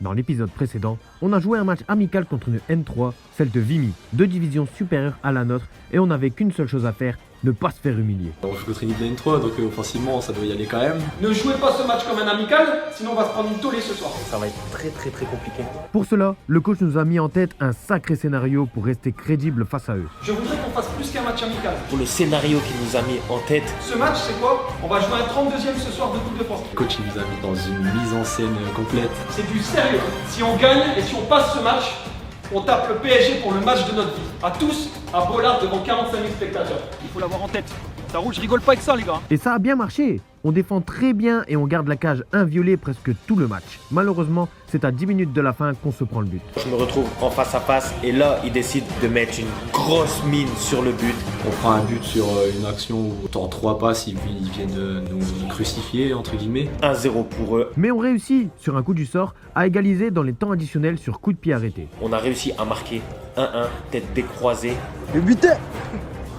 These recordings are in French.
Dans l'épisode précédent, on a joué un match amical contre une N3, celle de Vimy, 2 divisions supérieures à la nôtre, et on n'avait qu'une seule chose à faire, ne pas se faire humilier. On joue contre une de N3, donc offensivement ça doit y aller quand même. Ne jouez pas ce match comme un amical, sinon on va se prendre une tollée ce soir. Ça va être très compliqué. Pour cela, le coach nous a mis en tête un sacré scénario pour rester crédible face à eux. Je voudrais qu'on fasse plus qu'un match amical. Pour le scénario qu'il nous a mis en tête, Ce match, c'est quoi? On va jouer un 32e ce soir de Coupe de France. Le coach il nous a mis dans une mise en scène complète. C'est du sérieux. Si on gagne et si on passe ce match, on tape le PSG pour le match de notre vie. À tous, à Bollard devant 45 000 spectateurs. Il faut l'avoir en tête. Ça roule, je rigole pas avec ça les gars. Et ça a bien marché. On défend très bien et on garde la cage inviolée presque tout le match. Malheureusement, c'est à 10 minutes de la fin qu'on se prend le but. je me retrouve en face à face et là, il décide de mettre une grosse mine sur le but. On prend un but sur une action où en 3 passes ils viennent nous crucifier entre guillemets. 1-0 pour eux. Mais on réussit, sur un coup du sort, à égaliser dans les temps additionnels sur coup de pied arrêté. On a réussi à marquer 1-1, tête décroisée.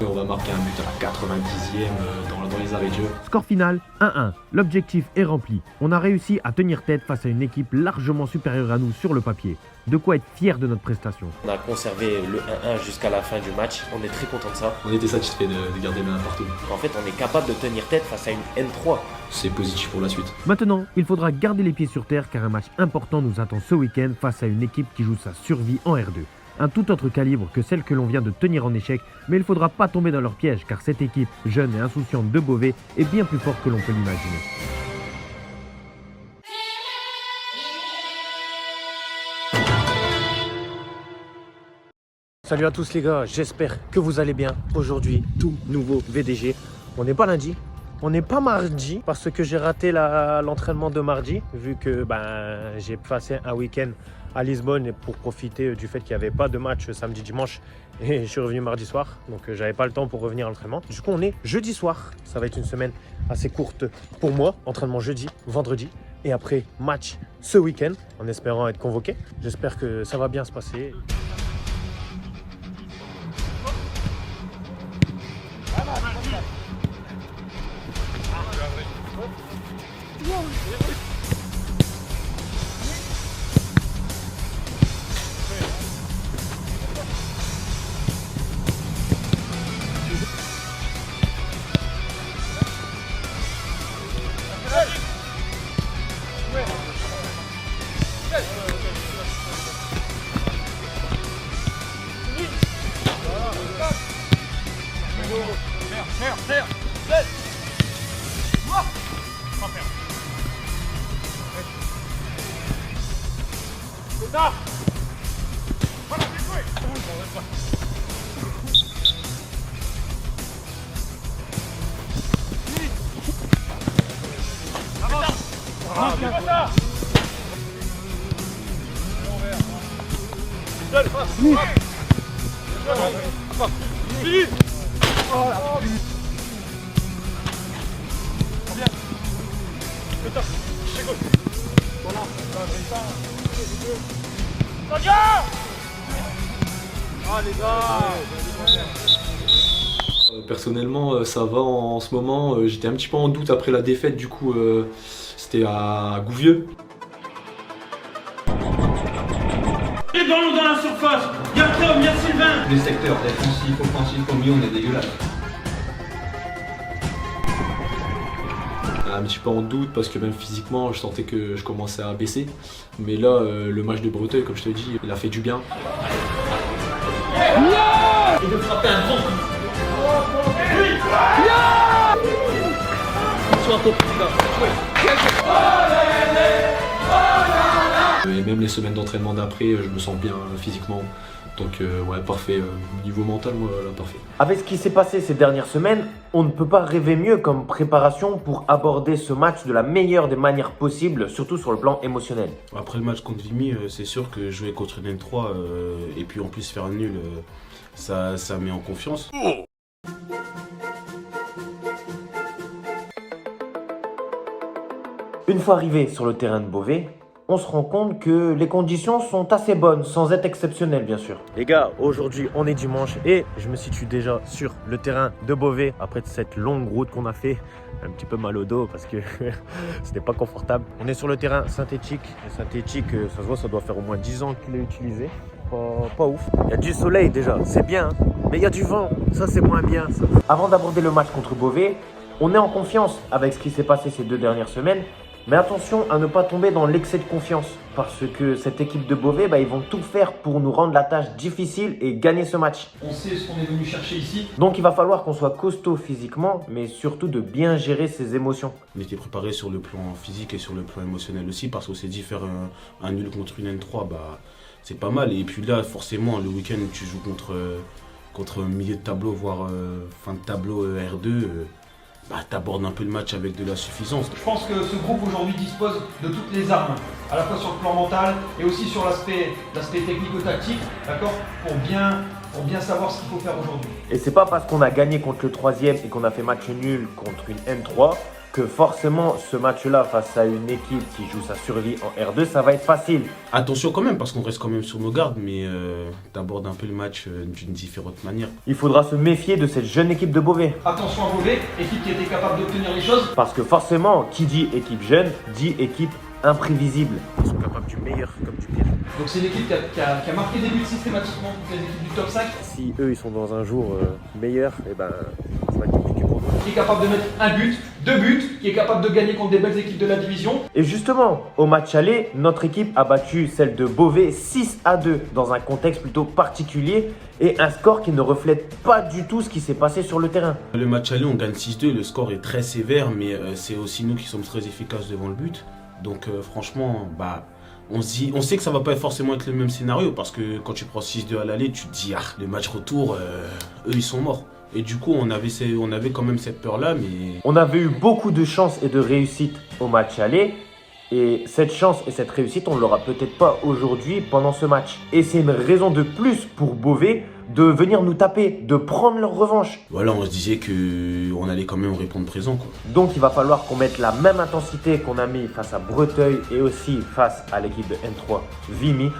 On va marquer un but à la 90e dans les arrêts de jeu. Score final, 1-1. L'objectif est rempli. On a réussi à tenir tête face à une équipe largement supérieure à nous sur le papier. De quoi être fier de notre prestation. On a conservé le 1-1 jusqu'à la fin du match. On est très content de ça. On était satisfait de garder main partout. En fait, on est capable de tenir tête face à une N3. C'est positif pour la suite. Maintenant, il faudra garder les pieds sur terre car un match important nous attend ce week-end face à une équipe qui joue sa survie en R2. Un tout autre calibre que celle que l'on vient de tenir en échec, mais il ne faudra pas tomber dans leur piège car cette équipe, jeune et insouciante de Beauvais, est bien plus forte que l'on peut l'imaginer. Salut à tous les gars, j'espère que vous allez bien. Aujourd'hui, tout nouveau VDG. On n'est pas lundi, on n'est pas mardi parce que j'ai raté l'entraînement de mardi vu que j'ai passé un week-end à Lisbonne et pour profiter du fait qu'il n'y avait pas de match samedi dimanche et je suis revenu mardi soir donc j'avais pas le temps pour revenir à l'entraînement. Du coup on est jeudi soir, ça va être une semaine assez courte pour moi, entraînement jeudi, vendredi et après match ce week-end en espérant être convoqué. J'espère que ça va bien se passer. Personnellement ça va en ce moment, j'étais un petit peu en doute après la défaite du coup c'était à Gouvieux. Les ballons dans la surface. Il y a Tom, il y a Sylvain. Les secteurs défensifs, offensifs, au milieu, on est dégueulasse. Un petit peu en doute parce que même physiquement je sentais que je commençais à baisser. Mais là le match de Breteuil comme je te dis il a fait du bien. Et de frapper un grand coup. Sois un peu plus là. Et même les semaines d'entraînement d'après je me sens bien physiquement. Donc ouais parfait, niveau mental moi là parfait. Avec ce qui s'est passé ces dernières semaines, on ne peut pas rêver mieux comme préparation pour aborder ce match de la meilleure des manières possibles, surtout sur le plan émotionnel. Après le match contre Vimy, c'est sûr que jouer contre une N3 et puis en plus faire nul, ça met en confiance. Une fois arrivé sur le terrain de Beauvais, on se rend compte que les conditions sont assez bonnes, sans être exceptionnelles bien sûr. Les gars, aujourd'hui on est dimanche et je me situe déjà sur le terrain de Beauvais après cette longue route qu'on a fait. Un petit peu mal au dos parce que c'était pas confortable. On est sur le terrain synthétique. Et synthétique, ça se voit, ça doit faire au moins 10 ans qu'il est utilisé. Pas ouf. Il y a du soleil déjà, c'est bien, hein. Mais il y a du vent, ça c'est moins bien. Ça. Avant d'aborder le match contre Beauvais, on est en confiance avec ce qui s'est passé ces 2 dernières semaines. Mais attention à ne pas tomber dans l'excès de confiance. Parce que cette équipe de Beauvais, ils vont tout faire pour nous rendre la tâche difficile et gagner ce match. On sait ce qu'on est venu chercher ici. Donc il va falloir qu'on soit costaud physiquement, mais surtout de bien gérer ses émotions. On était préparé sur le plan physique et sur le plan émotionnel aussi parce qu'on s'est dit faire un nul contre une N3, c'est pas mal. Et puis là, forcément, le week-end, tu joues contre un milieu de tableau, voire fin de tableau R2. T'abordes un peu le match avec de la suffisance. Je pense que ce groupe aujourd'hui dispose de toutes les armes, à la fois sur le plan mental et aussi sur l'aspect technico-tactique, d'accord, pour bien savoir ce qu'il faut faire aujourd'hui. Et c'est pas parce qu'on a gagné contre le 3e et qu'on a fait match nul contre une N3 que forcément ce match-là face à une équipe qui joue sa survie en R2, ça va être facile. Attention quand même, parce qu'on reste quand même sur nos gardes, mais t'abordes un peu le match d'une différente manière. Il faudra se méfier de cette jeune équipe de Beauvais. Attention à Beauvais, équipe qui était capable d'obtenir les choses. Parce que forcément, qui dit équipe jeune, dit équipe imprévisible. Ils sont capables du meilleur comme du pire. Donc c'est une équipe qui a marqué des buts systématiquement contre les équipes du top 5. Si eux ils sont dans un jour meilleur, ça va être compliqué pour nous. Qui est capable de mettre un but, 2 buts, qui est capable de gagner contre des belles équipes de la division. Et justement, au match aller, notre équipe a battu celle de Beauvais 6-2 dans un contexte plutôt particulier et un score qui ne reflète pas du tout ce qui s'est passé sur le terrain. Le match aller, on gagne 6-2, le score est très sévère, mais c'est aussi nous qui sommes très efficaces devant le but. Donc franchement, on sait que ça va pas forcément être le même scénario parce que quand tu prends 6-2 à l'aller, tu te dis le match retour, eux ils sont morts. Et du coup, on avait quand même cette peur-là, mais... On avait eu beaucoup de chance et de réussite au match aller. Et cette chance et cette réussite, on ne l'aura peut-être pas aujourd'hui pendant ce match. Et c'est une raison de plus pour Beauvais de venir nous taper, de prendre leur revanche. Voilà, on se disait qu'on allait quand même répondre présent, quoi. Donc il va falloir qu'on mette la même intensité qu'on a mis face à Breteuil et aussi face à l'équipe de N3 Vimy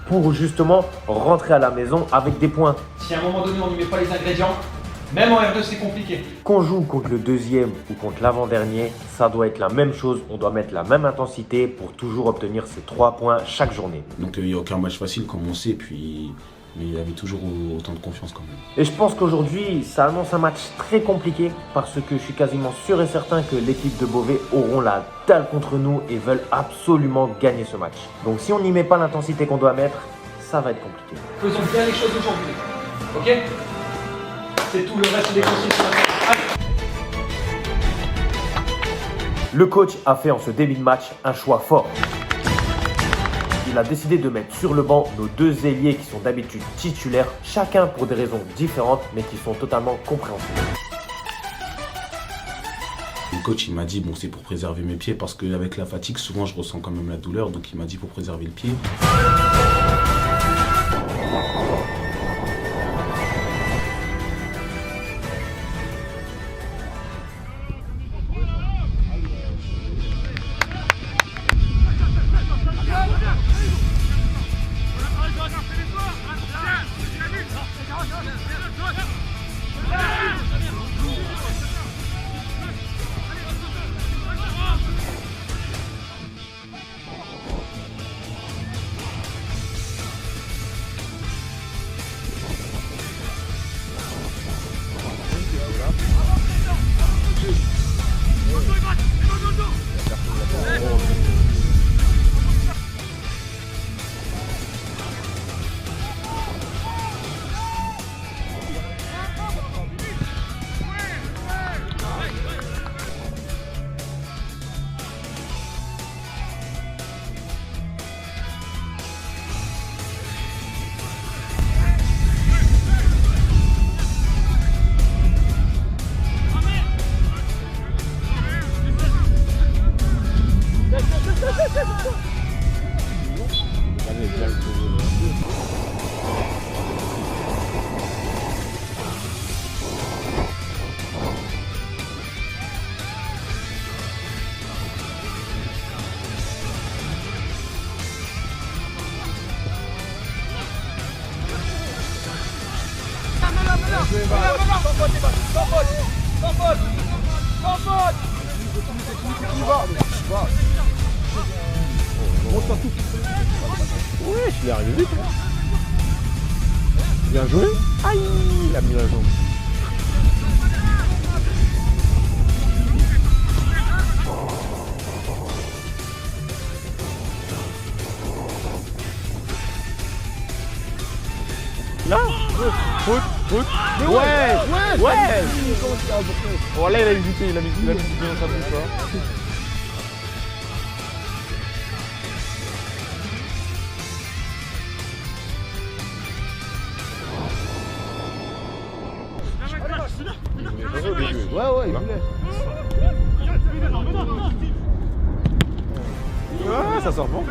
pour justement rentrer à la maison avec des points. Si à un moment donné on n'y met pas les ingrédients, même en R2 c'est compliqué. Qu'on joue contre le 2e ou contre l'avant-dernier, ça doit être la même chose. On doit mettre la même intensité pour toujours obtenir ces 3 points chaque journée. Donc il n'y a aucun match facile comme on sait, mais il y avait toujours autant de confiance quand même. Et je pense qu'aujourd'hui, ça annonce un match très compliqué parce que je suis quasiment sûr et certain que l'équipe de Beauvais auront la dalle contre nous et veulent absolument gagner ce match. Donc si on n'y met pas l'intensité qu'on doit mettre, ça va être compliqué. Faisons bien les choses aujourd'hui, ok? C'est tout, le reste des consignes sur la tête. Le coach a fait en ce début de match un choix fort. Il a décidé de mettre sur le banc nos 2 ailiers qui sont d'habitude titulaires, chacun pour des raisons différentes mais qui sont totalement compréhensibles. Le coach il m'a dit c'est pour préserver mes pieds parce qu'avec la fatigue souvent je ressens quand même la douleur, donc il m'a dit pour préserver le pied. Ouais, il est arrivé vite. Bien joué. Aïe, il a mis la jambe. Là, foot. Ouais. Bon, là, il a hésité, il a mis bien sa bouche, là. Ouais, il voulait. Ouais, ça sort bon.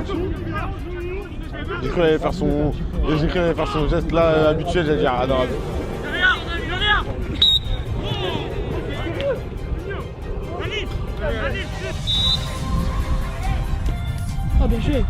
J'ai cru qu'il allait faire son geste là habituel, j'ai dit ah non. Oh bien joué.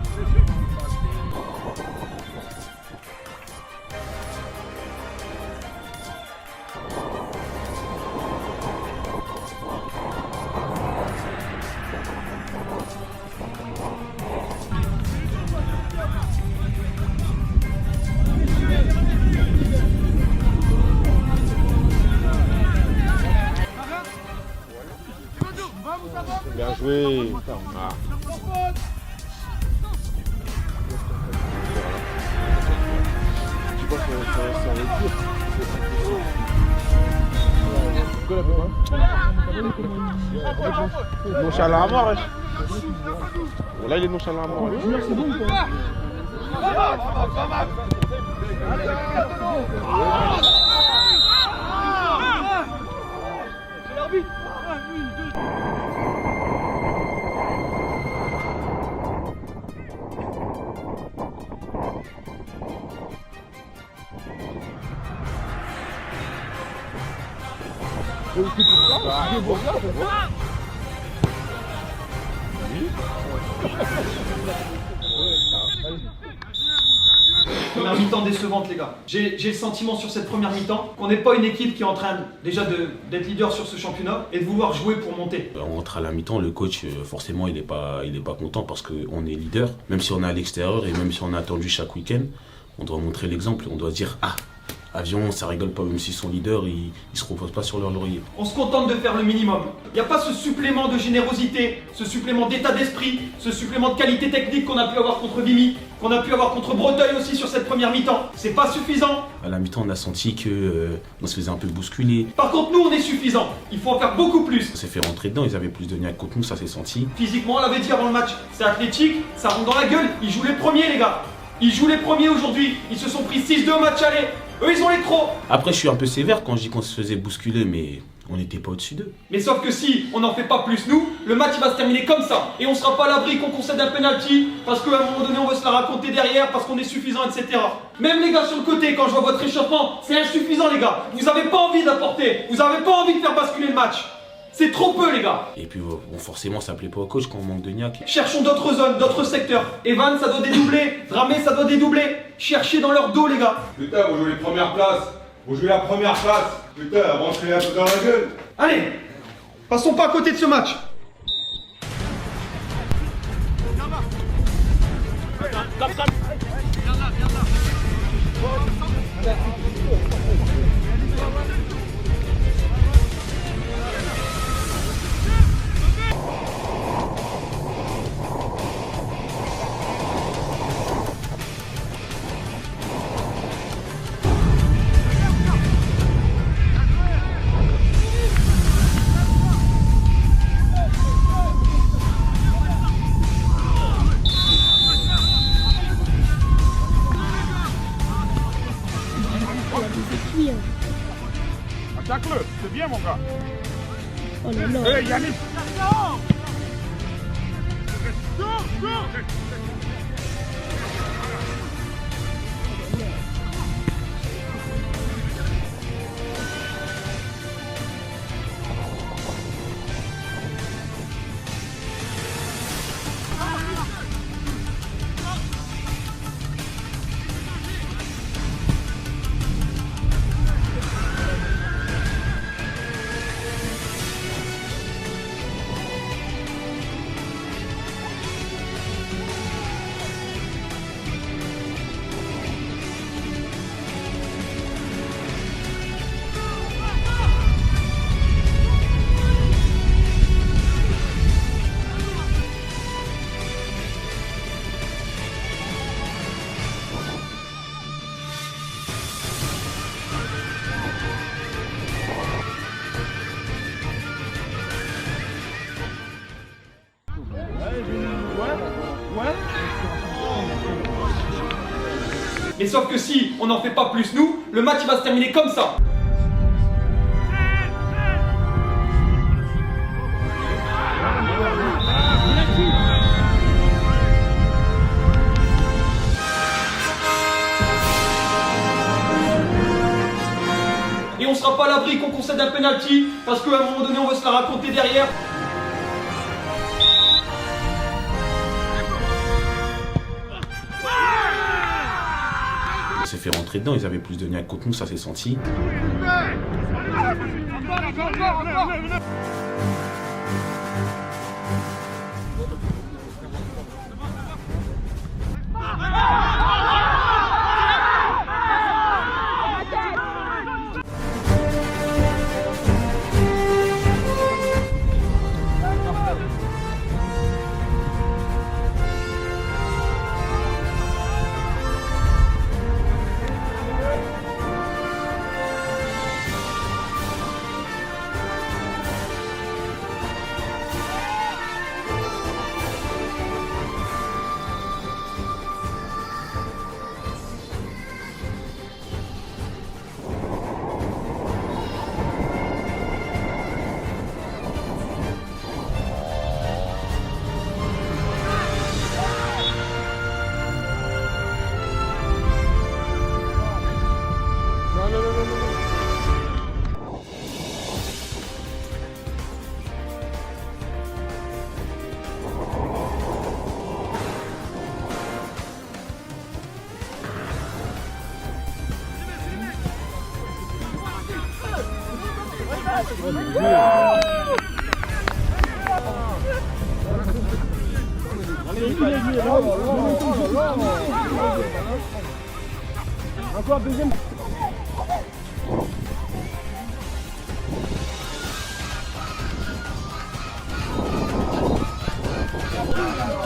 Bien joué. Ah. Tu vois que ça va être dur. Nonchalant à mort, wesh. Bon, là, il est nonchalant à mort. Première mi-temps décevante les gars. J'ai le sentiment sur cette première mi-temps qu'on n'est pas une équipe qui est en train déjà d'être leader sur ce championnat et de vouloir jouer pour monter. On rentre à la mi-temps, le coach forcément il est pas content parce qu'on est leader. Même si on est à l'extérieur et même si on a attendu chaque week-end, on doit montrer l'exemple, on doit dire ah, Avion, ça rigole pas, même s'ils sont leaders, ils se reposent pas sur leur laurier. On se contente de faire le minimum. Il n'y a pas ce supplément de générosité, ce supplément d'état d'esprit, ce supplément de qualité technique qu'on a pu avoir contre Vimy, qu'on a pu avoir contre Breteuil aussi sur cette première mi-temps. C'est pas suffisant. À la mi-temps, on a senti on se faisait un peu bousculer. Par contre, nous, on est suffisant. Il faut en faire beaucoup plus. On s'est fait rentrer dedans, ils avaient plus de niaque contre nous, ça s'est senti. Physiquement, on l'avait dit avant le match, c'est athlétique, ça rentre dans la gueule. Ils jouent les premiers, les gars. Ils jouent les premiers aujourd'hui. Ils se sont pris 6-2 au match aller. Eux, ils ont les crocs. Après, je suis un peu sévère quand je dis qu'on se faisait bousculer, mais on n'était pas au-dessus d'eux. Mais sauf que si on n'en fait pas plus, nous, le match il va se terminer comme ça. Et on sera pas à l'abri qu'on concède un penalty parce qu'à un moment donné, on veut se la raconter derrière parce qu'on est suffisant, etc. Même les gars sur le côté, quand je vois votre échauffement, c'est insuffisant, les gars. Vous avez pas envie d'apporter. Vous avez pas envie de faire basculer le match. C'est trop peu, les gars. Et puis, bon, forcément, ça plaît pas au coach quand on manque de niaque. Cherchons d'autres zones, d'autres secteurs. Evan, ça doit dédoubler. Dramé, ça doit dédoubler. Cherchez dans leur dos, les gars. Putain, vous jouez les premières places. Vous jouez la première place. Putain, rentrez un peu dans la gueule. Allez, passons pas à côté de ce match. Attaque-le, c'est bien mon gars. Oh là là. Hey Yannick. Mais sauf que si on n'en fait pas plus nous, le match il va se terminer comme ça. Et on sera pas à l'abri qu'on concède un penalty parce qu'à un moment donné on va se la raconter derrière. On s'est fait rentrer dedans, ils avaient plus de niaque contre nous, ça s'est senti. Encore deuxième.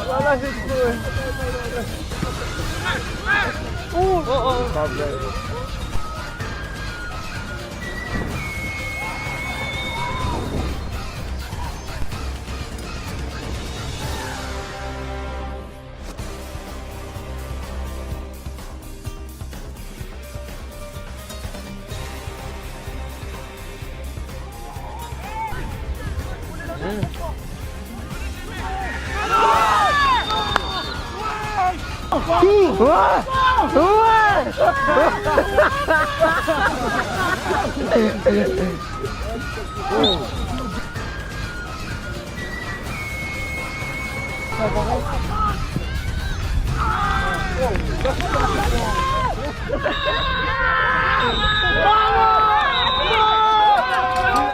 Voilà, j'ai trouvé. Pas bien.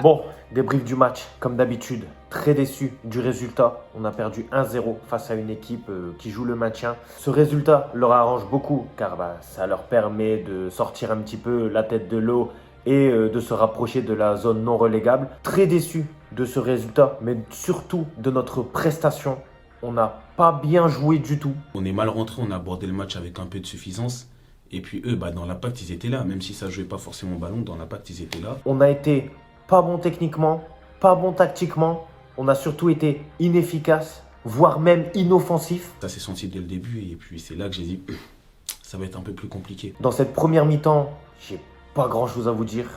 Bon, débrief du match, comme d'habitude, très déçu du résultat. On a perdu 1-0 face à une équipe qui joue le maintien. Ce résultat leur arrange beaucoup car ça leur permet de sortir un petit peu la tête de l'eau et de se rapprocher de la zone non relégable. Très déçu de ce résultat, mais surtout de notre prestation. On n'a pas bien joué du tout. On est mal rentré, on a abordé le match avec un peu de suffisance. Et puis eux, dans l'impact, ils étaient là. Même si ça ne jouait pas forcément au ballon, dans l'impact, ils étaient là. On a été pas bon techniquement, pas bon tactiquement. On a surtout été inefficace, voire même inoffensif. Ça s'est senti dès le début et puis c'est là que j'ai dit ça va être un peu plus compliqué. Dans cette première mi-temps, j'ai pas grand-chose à vous dire.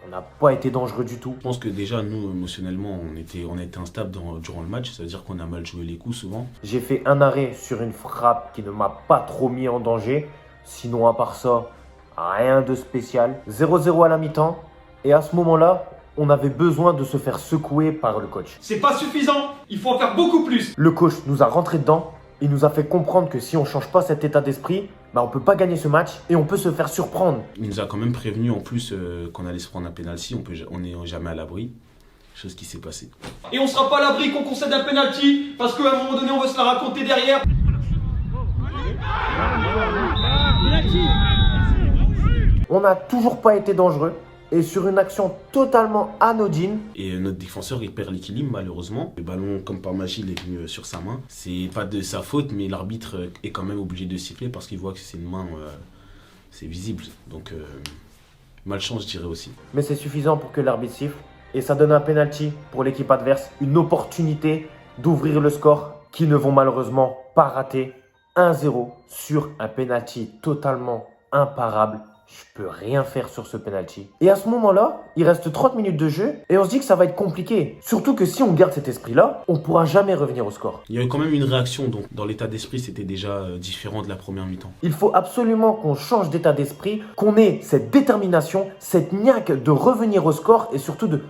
On n'a pas été dangereux du tout. Je pense que déjà, nous, émotionnellement, on était instable durant le match. Ça veut dire qu'on a mal joué les coups souvent. J'ai fait un arrêt sur une frappe qui ne m'a pas trop mis en danger. Sinon, à part ça, rien de spécial. 0-0 à la mi-temps. Et à ce moment-là, on avait besoin de se faire secouer par le coach. C'est pas suffisant, il faut en faire beaucoup plus. Le coach nous a rentré dedans. Il nous a fait comprendre que si on ne change pas cet état d'esprit, on ne peut pas gagner ce match et on peut se faire surprendre. Il nous a quand même prévenu en plus qu'on allait se prendre un penalty. On n'est jamais à l'abri. Chose qui s'est passée. Et on sera pas à l'abri qu'on concède un penalty parce qu'à un moment donné on va se la raconter derrière. On n'a toujours pas été dangereux. Et sur une action totalement anodine. Et notre défenseur, il perd l'équilibre malheureusement. Le ballon, comme par magie, il est venu sur sa main. C'est pas de sa faute, mais l'arbitre est quand même obligé de siffler parce qu'il voit que c'est une main, c'est visible. Donc, malchance, je dirais aussi. Mais c'est suffisant pour que l'arbitre siffle. Et ça donne un penalty pour l'équipe adverse. Une opportunité d'ouvrir le score qu'ils ne vont malheureusement pas rater. 1-0 sur un penalty totalement imparable. Je peux rien faire sur ce penalty. Et à ce moment-là, il reste 30 minutes de jeu et on se dit que ça va être compliqué. Surtout que si on garde cet esprit-là, on pourra jamais revenir au score. Il y a eu quand même une réaction, donc dans l'état d'esprit, c'était déjà différent de la première mi-temps. Il faut absolument qu'on change d'état d'esprit, qu'on ait cette détermination, cette niaque de revenir au score et surtout de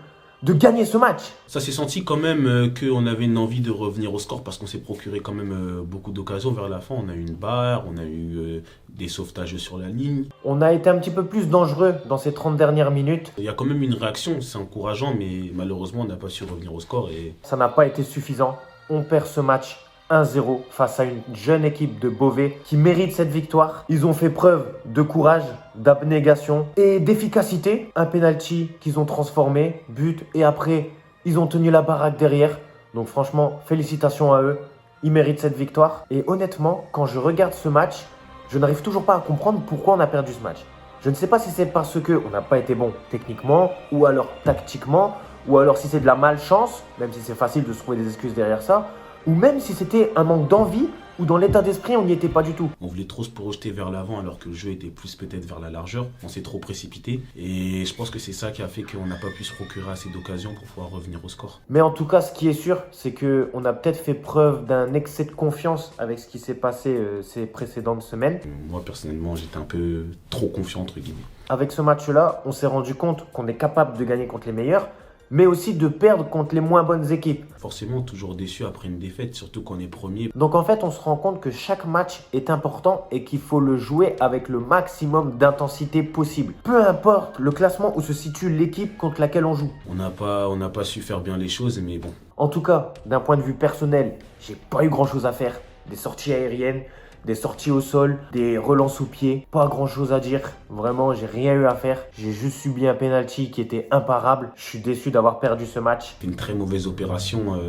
gagner ce match. Ça s'est senti quand même qu'on avait une envie de revenir au score parce qu'on s'est procuré quand même beaucoup d'occasions vers la fin. On a eu une barre, on a eu des sauvetages sur la ligne. On a été un petit peu plus dangereux dans ces 30 dernières minutes. Il y a quand même une réaction, c'est encourageant, mais malheureusement on n'a pas su revenir au score. Et ça n'a pas été suffisant. On perd ce match 1-0 face à une jeune équipe de Beauvais qui mérite cette victoire. Ils ont fait preuve de courage, d'abnégation et d'efficacité. Un penalty qu'ils ont transformé, but, et après, ils ont tenu la baraque derrière. Donc franchement, félicitations à eux. Ils méritent cette victoire. Et honnêtement, quand je regarde ce match, je n'arrive toujours pas à comprendre pourquoi on a perdu ce match. Je ne sais pas si c'est parce qu'on n'a pas été bon techniquement, ou alors tactiquement, ou alors si c'est de la malchance, même si c'est facile de se trouver des excuses derrière ça, ou même si c'était un manque d'envie, ou dans l'état d'esprit, on n'y était pas du tout. On voulait trop se projeter vers l'avant alors que le jeu était plus peut-être vers la largeur. On s'est trop précipité et je pense que c'est ça qui a fait qu'on n'a pas pu se procurer assez d'occasions pour pouvoir revenir au score. Mais en tout cas, ce qui est sûr, c'est qu'on a peut-être fait preuve d'un excès de confiance avec ce qui s'est passé ces précédentes semaines. Moi, personnellement, j'étais un peu trop confiant, entre guillemets. Avec ce match-là, on s'est rendu compte qu'on est capable de gagner contre les meilleurs, mais aussi de perdre contre les moins bonnes équipes. Forcément, toujours déçu après une défaite, surtout qu'on est premier. Donc en fait, on se rend compte que chaque match est important et qu'il faut le jouer avec le maximum d'intensité possible. Peu importe le classement où se situe l'équipe contre laquelle on joue. On n'a pas su faire bien les choses, mais bon. En tout cas, d'un point de vue personnel, j'ai pas eu grand-chose à faire. Des sorties aériennes, des sorties au sol, des relances au pied, pas grand chose à dire. Vraiment, j'ai rien eu à faire. J'ai juste subi un penalty qui était imparable. Je suis déçu d'avoir perdu ce match. C'est une très mauvaise opération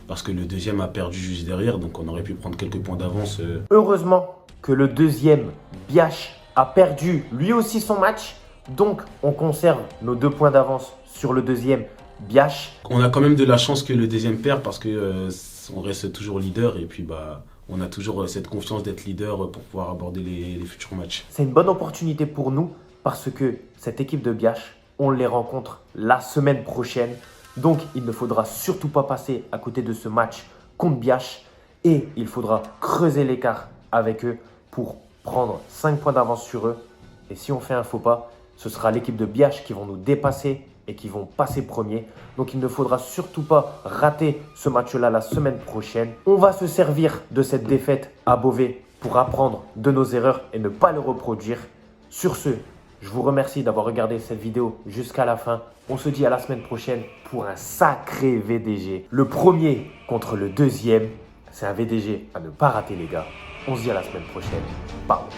parce que le deuxième a perdu juste derrière, donc on aurait pu prendre quelques points d'avance. Heureusement que le deuxième, Biache, a perdu lui aussi son match. Donc, on conserve nos 2 points d'avance sur le deuxième, Biache. On a quand même de la chance que le deuxième perd parce que on reste toujours leader et puis on a toujours cette confiance d'être leader pour pouvoir aborder les futurs matchs. C'est une bonne opportunité pour nous parce que cette équipe de Biache, on les rencontre la semaine prochaine. Donc, il ne faudra surtout pas passer à côté de ce match contre Biache et il faudra creuser l'écart avec eux pour prendre 5 points d'avance sur eux. Et si on fait un faux pas, ce sera l'équipe de Biache qui vont nous dépasser et qui vont passer premier. Donc il ne faudra surtout pas rater ce match-là la semaine prochaine. On va se servir de cette défaite à Beauvais pour apprendre de nos erreurs et ne pas les reproduire. Sur ce, je vous remercie d'avoir regardé cette vidéo jusqu'à la fin. On se dit à la semaine prochaine pour un sacré VDG. Le premier contre le deuxième. C'est un VDG à ne pas rater les gars. On se dit à la semaine prochaine. Pardon.